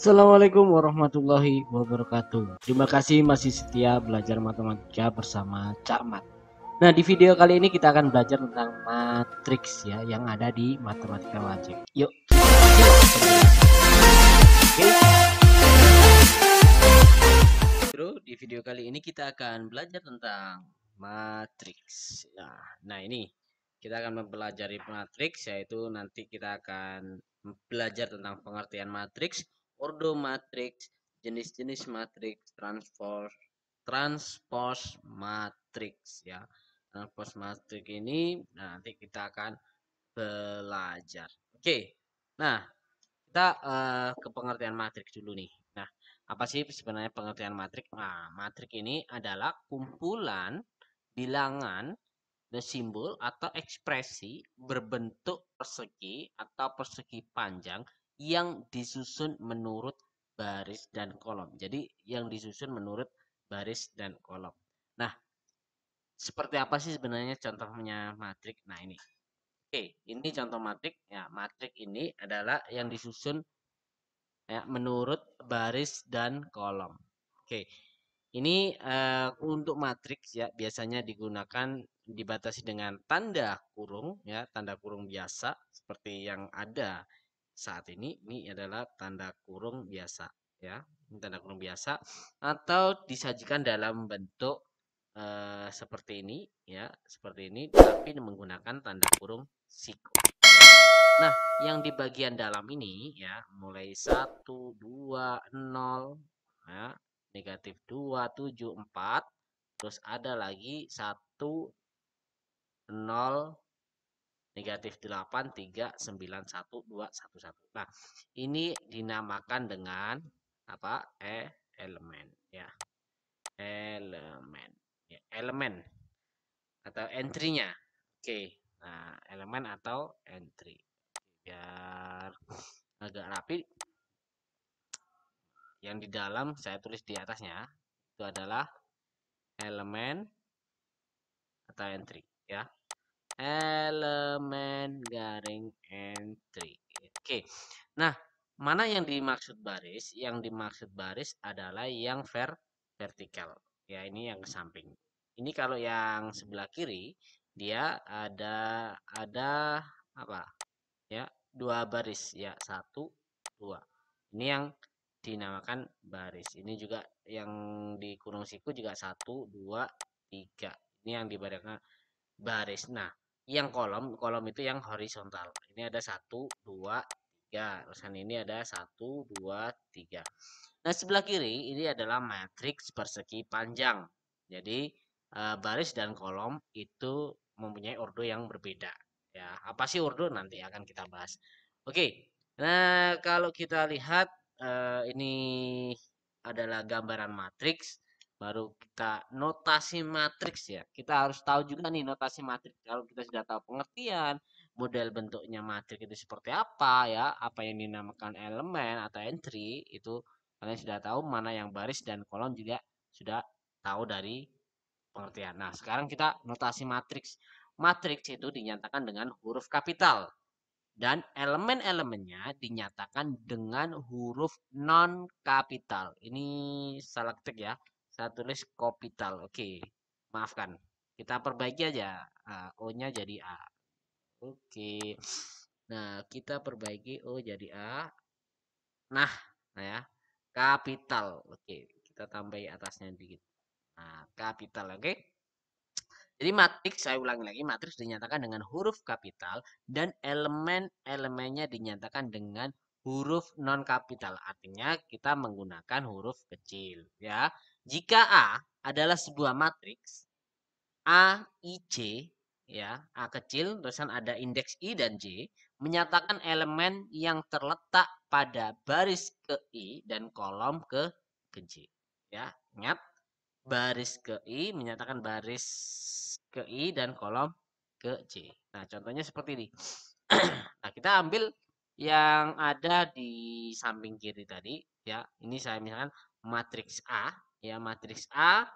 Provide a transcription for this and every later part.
Assalamualaikum warahmatullahi wabarakatuh. Terima kasih masih setia belajar matematika bersama Cak Mat. Nah, di video kali ini kita akan belajar tentang matriks ya yang ada di matematika wajib. Yuk, kita simak penjelasannya. Oke, bro, di video kali ini kita akan belajar tentang matriks. Nah, ini kita akan mempelajari matriks, yaitu nanti kita akan belajar tentang pengertian matriks, ordo matriks, jenis-jenis matriks, transpose matriks ya. Transpose matriks ini nanti kita akan belajar. Oke. Nah, kita ke pengertian matriks dulu nih. Nah, apa sih sebenarnya pengertian matriks? Nah, matriks ini adalah kumpulan bilangan simbol atau ekspresi berbentuk persegi atau persegi panjang yang disusun menurut baris dan kolom. Jadi yang disusun menurut baris dan kolom. Nah, seperti apa sih sebenarnya contohnya matriks? Nah, ini. Oke, ini contoh matriks. Ya, matriks ini adalah yang disusun ya menurut baris dan kolom. Oke. Ini untuk matriks ya biasanya digunakan dibatasi dengan tanda kurung ya, tanda kurung biasa seperti yang ada saat ini. Ini adalah tanda kurung biasa ya, ini tanda kurung biasa atau disajikan dalam bentuk seperti ini ya, seperti ini tapi menggunakan tanda kurung siku. Nah, yang di bagian dalam ini ya, mulai 1, 2, 0 ya, negatif 2, 7, 4. Terus ada lagi 1, 0, negatif 8, 3, 9, 1, 2, 1, 1. Nah, ini dinamakan dengan apa? Elemen ya. Elemen. Ya, elemen atau entry-nya. Oke. Nah, elemen atau entry. Biar agak rapi, yang di dalam saya tulis di atasnya itu adalah elemen atau entry ya, elemen garing entry. Oke, nah mana yang dimaksud baris? Yang dimaksud baris adalah yang vertikal ya, ini yang samping. Ini kalau yang sebelah kiri dia ada apa ya, dua baris ya, 1, 2. Ini yang dinamakan baris. Ini juga yang di kurung siku juga 1, 2, 3. Ini yang diberikan baris. Nah, yang kolom itu yang horizontal. Ini ada 1, 2, 3. Terusan ini ada 1, 2, 3. Nah, sebelah kiri ini adalah matriks persegi panjang. Jadi baris dan kolom itu mempunyai ordo yang berbeda. Ya, apa sih ordo? Nanti akan kita bahas. Oke. Nah, kalau kita lihat ini adalah gambaran matriks, baru kita notasi matriks ya. Kita harus tahu juga nih notasi matriks. Kalau kita sudah tahu pengertian, model bentuknya matriks itu seperti apa ya, apa yang dinamakan elemen atau entry, itu kalian sudah tahu. Mana yang baris dan kolom juga sudah tahu dari pengertian. Nah, sekarang kita notasi matriks. Matriks itu dinyatakan dengan huruf kapital dan elemen-elemennya dinyatakan dengan huruf non kapital. Ini salah ketik ya. Saya tulis kapital. Oke, maafkan. Kita perbaiki aja. O-nya jadi A. Oke. Nah, kita perbaiki O jadi A. Nah, ya. Kapital. Oke, kita tambahi atasnya dikit. Nah, kapital, oke. Jadi matriks, saya ulangi lagi, matriks dinyatakan dengan huruf kapital dan elemen-elemennya dinyatakan dengan huruf non kapital. Artinya kita menggunakan huruf kecil ya. Jika A adalah sebuah matriks A, I, J ya, A kecil, terusan ada indeks I dan J, menyatakan elemen yang terletak pada baris ke I dan kolom ke J. Ya, ingat baris ke I menyatakan baris ke I dan kolom ke J. Nah, contohnya seperti ini. Nah, kita ambil yang ada di samping kiri tadi ya. Ini saya misalkan matriks A ya, matriks A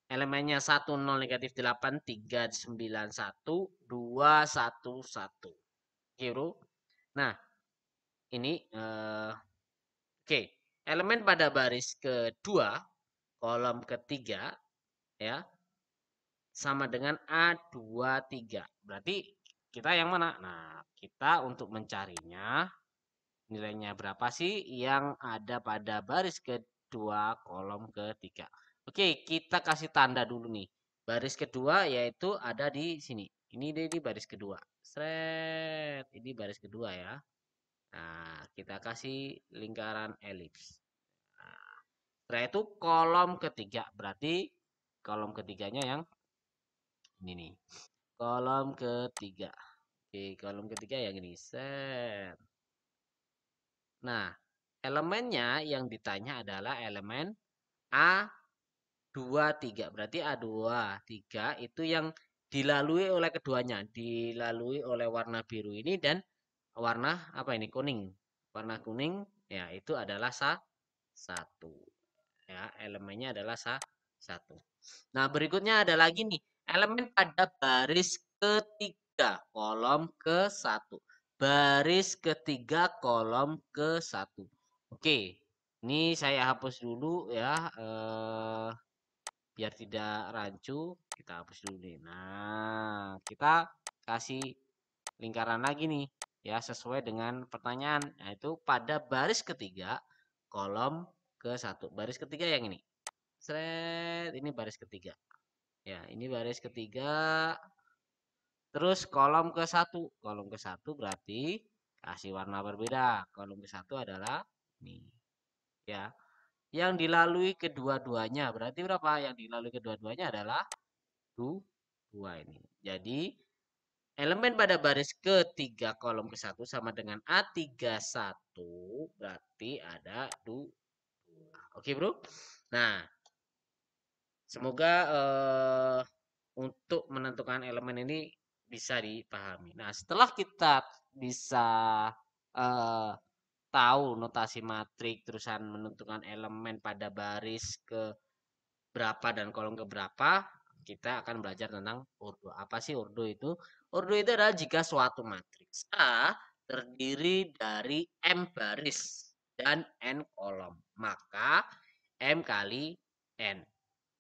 elemennya 1, 0, negatif 8, 3, 9, 1, 2, 1, 1. Oke, bro. Nah, ini 1, 0, negatif 8, 3, 9, 1, 2, 1, 1. Oke, bro. Nah, ini 1, 0, negatif 8, 3, 9, 1, 2, 1, 1. Oke, bro. Nah, ini 1, 0, negatif 8, 3, 9, 1, 2, 1, 1. Oke, bro. Nah, Oke, elemen pada baris kedua, kolom ketiga, ya, sama dengan A23. Berarti kita yang mana? Nah, kita untuk mencarinya, nilainya berapa sih yang ada pada baris kedua, kolom ketiga. Oke, kita kasih tanda dulu nih. Baris kedua yaitu ada di sini. Ini di baris kedua. Sret, ini baris kedua ya. Nah, kita kasih lingkaran elips. Nah, setelah itu kolom ketiga. Berarti kolom ketiganya yang ini nih. Kolom ketiga. Oke, kolom ketiga yang ini. Set. Nah, elemennya yang ditanya adalah elemen A23. Berarti A23 itu yang dilalui oleh keduanya. Dilalui oleh warna biru ini dan warna apa ini? Kuning. Warna kuning ya itu adalah satu. Ya, elemennya adalah satu. Nah, berikutnya ada lagi nih. Elemen pada baris ketiga, kolom ke satu. Baris ketiga, kolom ke satu. Oke, ini saya hapus dulu ya. Biar tidak rancu, kita hapus dulu nih. Nah, kita kasih lingkaran lagi nih. Ya, sesuai dengan pertanyaan. Yaitu pada baris ketiga, kolom ke satu. Baris ketiga yang ini. Seret, ini baris ketiga. Ya, ini baris ketiga. Terus kolom ke satu. Kolom ke satu berarti kasih warna berbeda. Kolom ke satu adalah ini. Ya, yang dilalui kedua-duanya. Berarti berapa? Yang dilalui kedua-duanya adalah dua ini. Jadi, elemen pada baris ketiga kolom ke satu sama dengan A31. Berarti ada 2. Oke, bro? Nah, semoga untuk menentukan elemen ini bisa dipahami. Nah, setelah kita bisa eh, tahu notasi matrik, terusan menentukan elemen pada baris ke berapa dan kolom ke berapa, kita akan belajar tentang ordo. Apa sih ordo itu? Ordo itu adalah jika suatu matriks A terdiri dari M baris dan N kolom, maka M kali N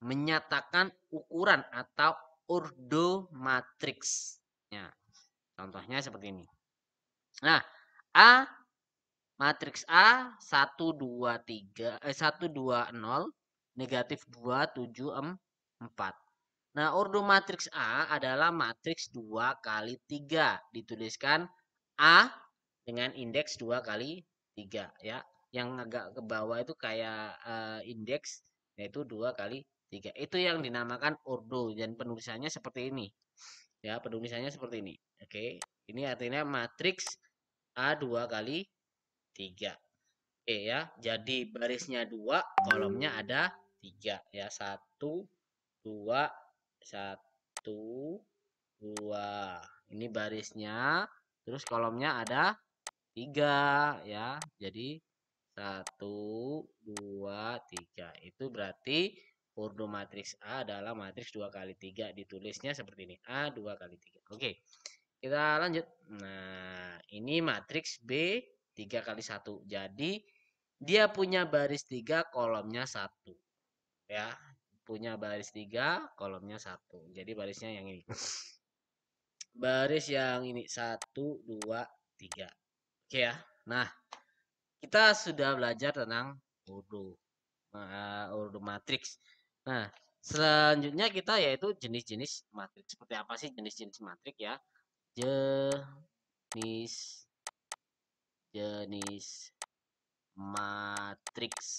menyatakan ukuran atau ordo matriksnya. Contohnya seperti ini. Nah, A matriks A 1 2 3 1 2 0 negatif 2 7 4. Nah, ordo matriks A adalah matriks 2 kali 3. Dituliskan A dengan indeks 2 kali 3 ya. Yang agak ke bawah itu kayak indeks yaitu 2 kali 3. Itu yang dinamakan ordo dan penulisannya seperti ini. Ya, penulisannya seperti ini. Oke. Ini artinya matriks A 2 kali 3. Oke ya. Jadi barisnya 2, kolomnya ada 3 ya. 1 2 1 2. Ini barisnya. Terus kolomnya ada 3 ya. Jadi 1 2 3. Itu berarti ordo matriks A adalah matriks 2 kali 3. Ditulisnya seperti ini. A 2 kali 3. Oke. Kita lanjut. Nah, ini matriks B 3 kali 1. Jadi dia punya baris 3, kolomnya 1. Ya, punya baris 3, kolomnya 1. Jadi barisnya yang ini. Baris yang ini 1 2 3. Oke ya. Nah, kita sudah belajar tentang ordo ordo matriks. Nah, selanjutnya kita yaitu jenis-jenis matriks. Seperti apa sih jenis-jenis matriks ya? Jenis jenis matriks.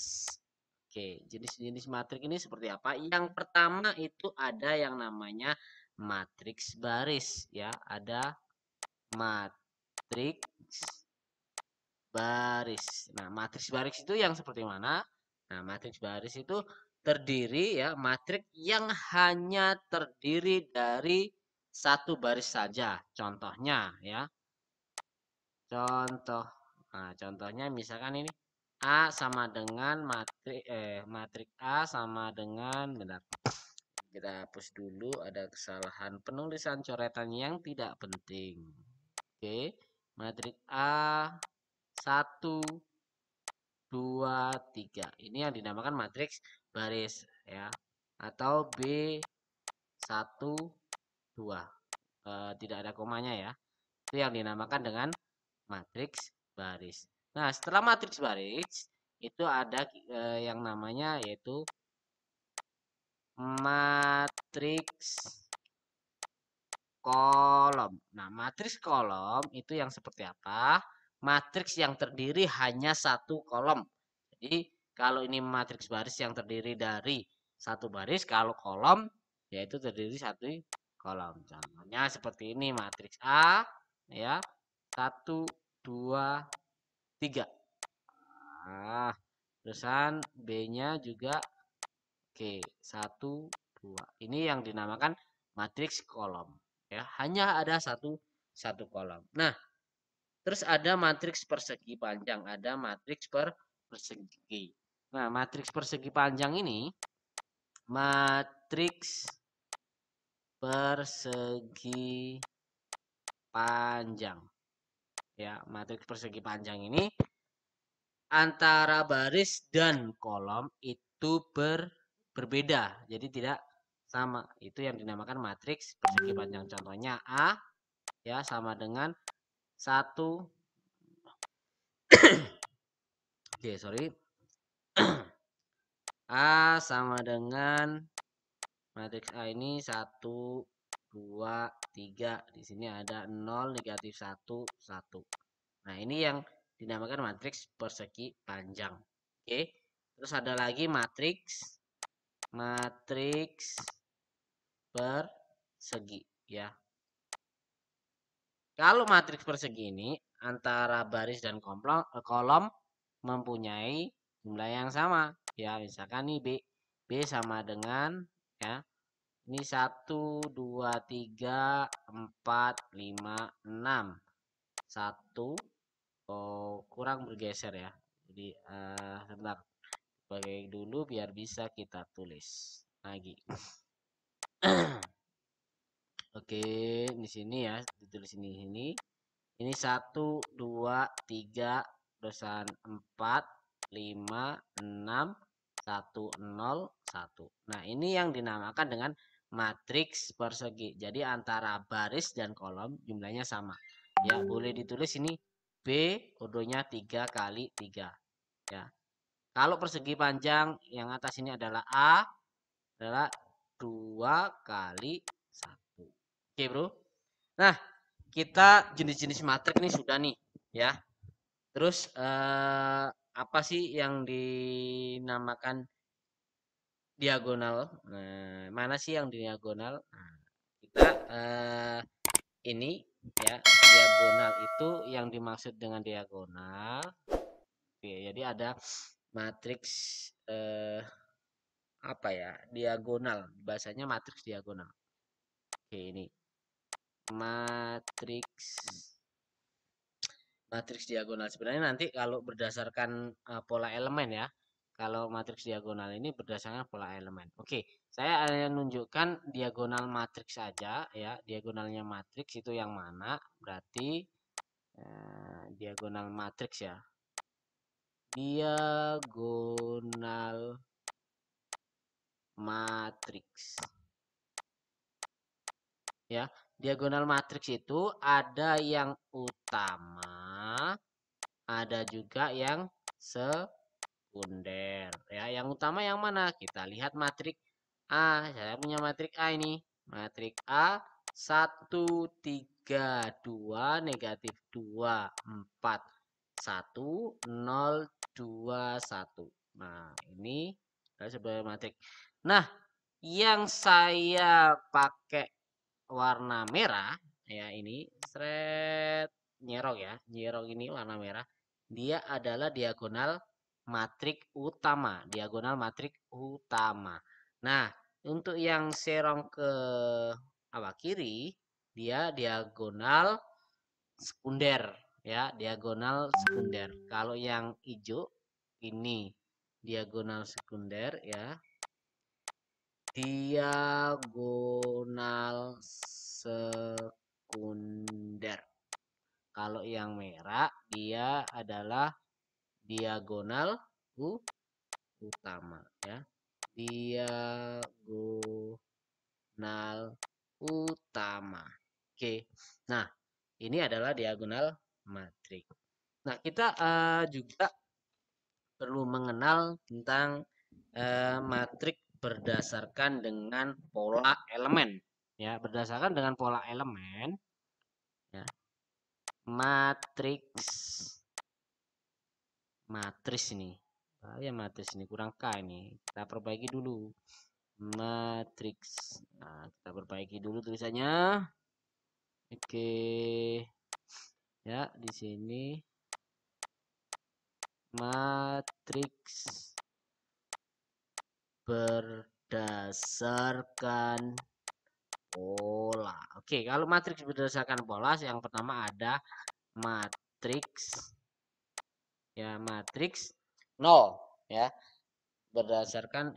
Oke, jenis-jenis matriks ini seperti apa? Yang pertama itu ada yang namanya matriks baris ya, ada matriks baris. Nah, matriks baris itu yang seperti mana? Nah, matriks baris itu terdiri ya, matriks yang hanya terdiri dari satu baris saja. Contohnya ya. Contoh. Nah, contohnya misalkan ini A sama dengan matrik A sama dengan benar. Kita hapus dulu ada kesalahan penulisan coretan yang tidak penting. Oke, matrik A 1 2, 3. Ini yang dinamakan matriks baris ya. Atau B1, 2. Tidak ada komanya ya. Itu yang dinamakan dengan matriks baris. Nah, setelah matriks baris itu ada yang namanya yaitu matriks kolom. Nah, matriks kolom itu yang seperti apa? Matriks yang terdiri hanya satu kolom. Jadi, kalau ini matriks baris yang terdiri dari satu baris, kalau kolom yaitu terdiri satu kolom. Contohnya seperti ini matriks A ya. 1, 2, 3. Nah, terusan B-nya juga oke, 1, 2. Ini yang dinamakan matriks kolom. Ya, hanya ada satu kolom. Nah, terus ada matriks persegi panjang, ada matriks persegi. Nah, matriks persegi panjang ini matriks persegi panjang. Ya, matriks persegi panjang ini antara baris dan kolom itu berbeda. Jadi tidak sama. Itu yang dinamakan matriks persegi panjang. Contohnya A ya sama dengan 1. Oke, sorry. A sama dengan matriks A ini 1, 2, 3. Di sini ada 0, negatif 1, 1. Nah, ini yang dinamakan matriks persegi panjang. Oke. Terus ada lagi matriks persegi ya. Kalau matriks persegi ini antara baris dan kolom mempunyai jumlah yang sama. Ya, misalkan nih B sama dengan ya. Ini 1, 2, 3, 4, 5, 6. 1 kurang bergeser ya. Jadi sebentar. Pakai dulu biar bisa kita tulis lagi. Oke, di sini ya, ditulis ini. Ini 1, 2, 3, terusan 4, 5, 6, 1, 0, 1. Nah, ini yang dinamakan dengan matriks persegi. Jadi antara baris dan kolom jumlahnya sama. Ya, boleh ditulis ini B, kodonya 3 kali 3. Ya. Kalau persegi panjang yang atas ini adalah A, adalah 2 kali 1. Oke, bro. Nah, kita jenis-jenis matriks ini sudah nih ya. Terus apa sih yang dinamakan diagonal? Nah, mana sih yang diagonal? Nah, kita ini ya, diagonal itu yang dimaksud dengan diagonal. Oke, jadi ada matriks apa ya? Diagonal. Bahasanya matriks diagonal. Oke, ini matriks diagonal sebenarnya nanti kalau berdasarkan pola elemen ya. Kalau matriks diagonal ini berdasarkan pola elemen. Oke, saya akan menunjukkan diagonal matriks saja ya. Diagonalnya matriks itu yang mana? Berarti diagonal matriks ya. Diagonal matriks. Ya, diagonal matriks itu ada yang utama, ada juga yang sekunder. Ya, yang utama yang mana? Kita lihat matriks A. Saya punya matriks A ini. Matriks A 1, 3, 2, negatif 2, 4, 1, 0, 2, 1. Nah, ini sebagai matriks. Nah, yang saya pakai warna merah ya ini nyerok ya, nyerok ini warna merah, dia adalah diagonal matriks utama, diagonal matriks utama. Nah, untuk yang serong ke kiri dia diagonal sekunder ya, diagonal sekunder. Kalau yang hijau ini diagonal sekunder ya, diagonal sekunder. Kalau yang merah dia adalah diagonal utama ya. Diagonal utama. Oke. Nah, ini adalah diagonal matriks. Nah, kita juga perlu mengenal tentang matriks berdasarkan dengan pola elemen ya, berdasarkan dengan pola elemen ya. Matris ini. Ya matris ini kurang K ini. Kita perbaiki dulu. Matriks. Nah, kita perbaiki dulu tulisannya. Oke. Ya, di sini matriks berdasarkan pola. Oke, kalau matriks berdasarkan pola yang pertama ada matriks ya, matriks 0 ya. Berdasarkan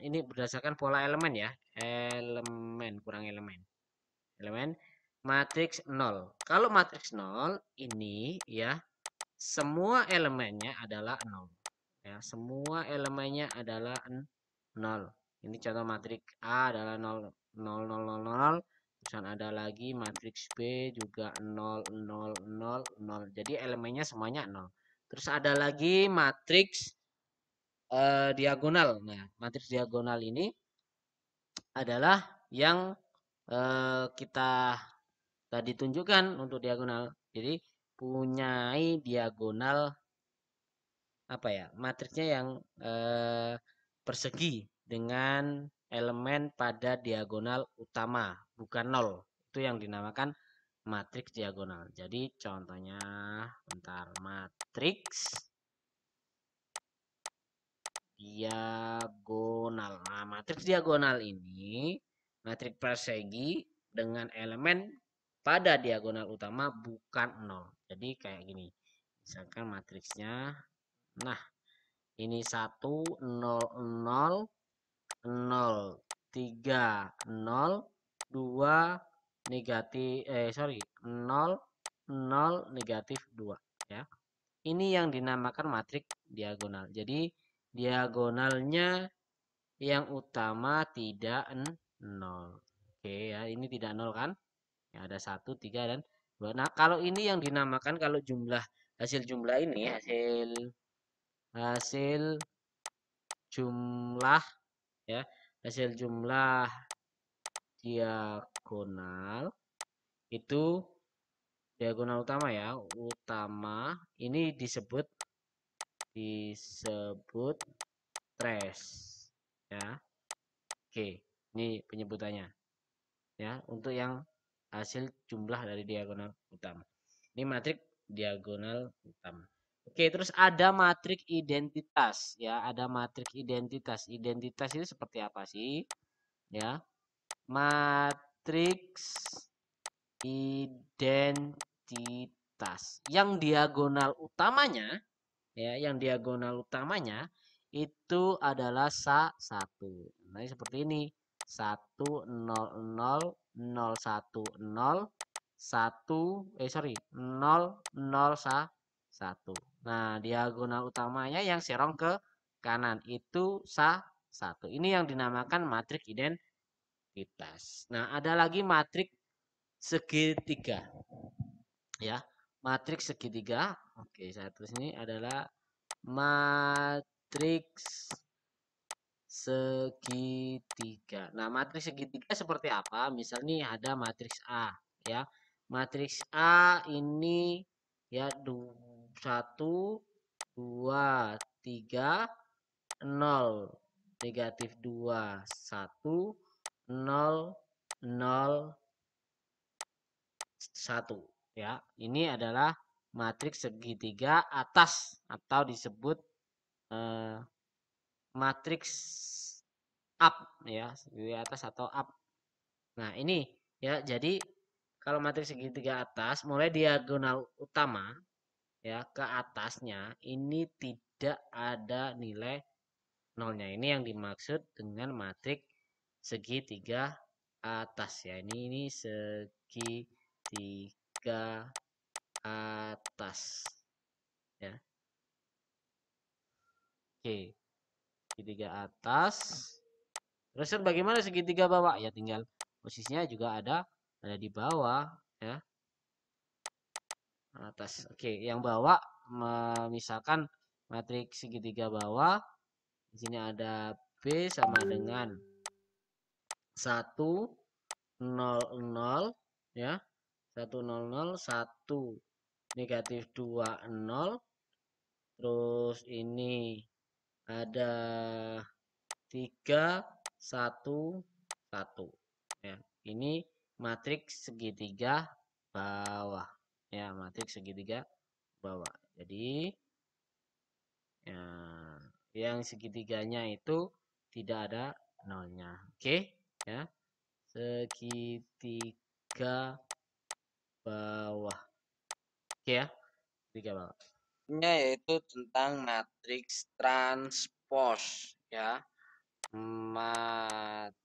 pola elemen ya. Elemen matriks 0. Kalau matriks 0 ini ya semua elemennya adalah 0. Ya, semua elemennya adalah 0. Ini contoh matriks A adalah 0 0 0 0 0. Terus ada lagi matriks B juga 0 0 0 0. Jadi elemennya semuanya 0. Terus ada lagi matriks diagonal. Nah, matriks diagonal ini adalah yang kita tadi tunjukkan untuk diagonal. Jadi punyai diagonal apa ya? Matriksnya yang persegi dengan elemen pada diagonal utama, bukan 0. Itu yang dinamakan matriks diagonal. Jadi contohnya bentar, matriks diagonal. Nah, matriks diagonal ini matriks persegi dengan elemen pada diagonal utama bukan 0. Jadi kayak gini. Misalkan matriksnya, nah ini 1 0 0 0 3 0 2 negatif 0 0 negatif 2 ya. Ini yang dinamakan matriks diagonal. Jadi diagonalnya yang utama tidak 0. Oke ya, ini tidak 0 kan? Ya, ada 1, 3 dan 2. Nah, kalau ini yang dinamakan, kalau hasil jumlah ini hasil jumlah ya, hasil jumlah diagonal itu diagonal utama ya, utama ini disebut trace ya. Oke, ini penyebutannya ya untuk yang hasil jumlah dari diagonal utama. Ini matriks diagonal utama. Oke, terus ada matriks identitas ya, ada matriks identitas. Identitas itu seperti apa sih? Ya. Matriks identitas yang diagonal utamanya ya, yang diagonal utamanya itu adalah satu. Nah, seperti ini. 1 0 0 0 1 0 0 0 1. Nah, diagonal utamanya yang serong ke kanan itu 1. Ini yang dinamakan matriks identitas. Nah, ada lagi matriks segitiga. Ya, matriks segitiga. Oke, saya tulis ini adalah matriks segitiga. Nah, matriks segitiga seperti apa? Misalnya ada matriks A, ya. Matriks A ini ya 1 2 3 0 negatif 2 1 0 0 1 ya. Ini adalah matriks segitiga atas atau disebut matriks up ya, di atas atau up. Nah, ini ya, jadi kalau matriks segitiga atas mulai diagonal utama ya ke atasnya ini tidak ada nilai nolnya. Ini yang dimaksud dengan matriks segitiga atas ya. Ini segitiga atas ya. Oke, segitiga atas. Terus bagaimana segitiga bawah? Ya tinggal posisinya juga ada di bawah ya. Atas. Oke, yang bawah misalkan matriks segitiga bawah. Di sini ada B sama dengan 1 0 0 ya. 1 0 0 1 negatif 2 0. Terus ini ada 3 1 1 ya. Ini matriks segitiga bawah ya, matriks segitiga bawah. Jadi ya, yang segitiganya itu tidak ada nolnya. Oke ya, segitiga bawah. Oke ya, segitiga bawah. Ini yaitu tentang matriks transpose ya. Matriks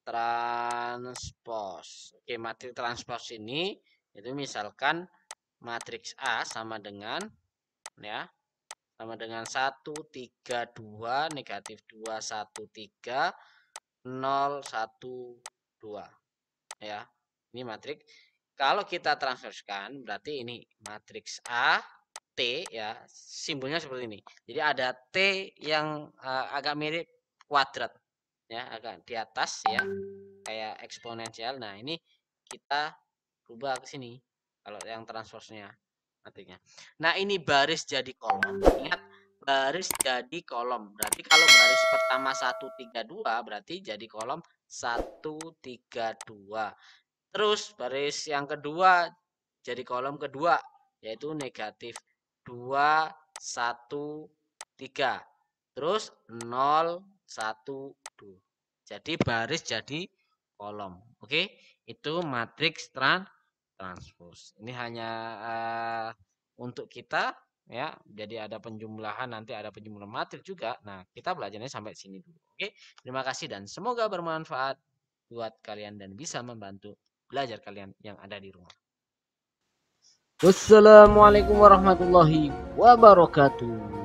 transpose. Oke, matriks transpose ini itu misalkan matriks A sama dengan ya, sama dengan 1 3 2 negatif 2 1 3 0 1 2 ya. Ini matriks. Kalau kita transposkan berarti ini matriks A T ya, simbolnya seperti ini. Jadi ada T yang agak mirip kuadrat ya, agak di atas ya, kayak eksponensial. Nah, ini kita rubah ke sini kalau yang transposnya matriknya. Nah, ini baris jadi kolom. Ingat, baris jadi kolom. Berarti kalau baris pertama 1 3 2 berarti jadi kolom 1 3 2. Terus baris yang kedua jadi kolom kedua yaitu negatif 2 1 3. Terus 0 1 2. Jadi baris jadi kolom. Oke, itu matriks transpose. Ini hanya untuk kita ya. Jadi ada penjumlahan, nanti ada penjumlahan matriks juga. Nah, kita belajarnya sampai sini dulu. Oke, terima kasih dan semoga bermanfaat buat kalian dan bisa membantu belajar kalian yang ada di rumah. Wassalamualaikum warahmatullahi wabarakatuh.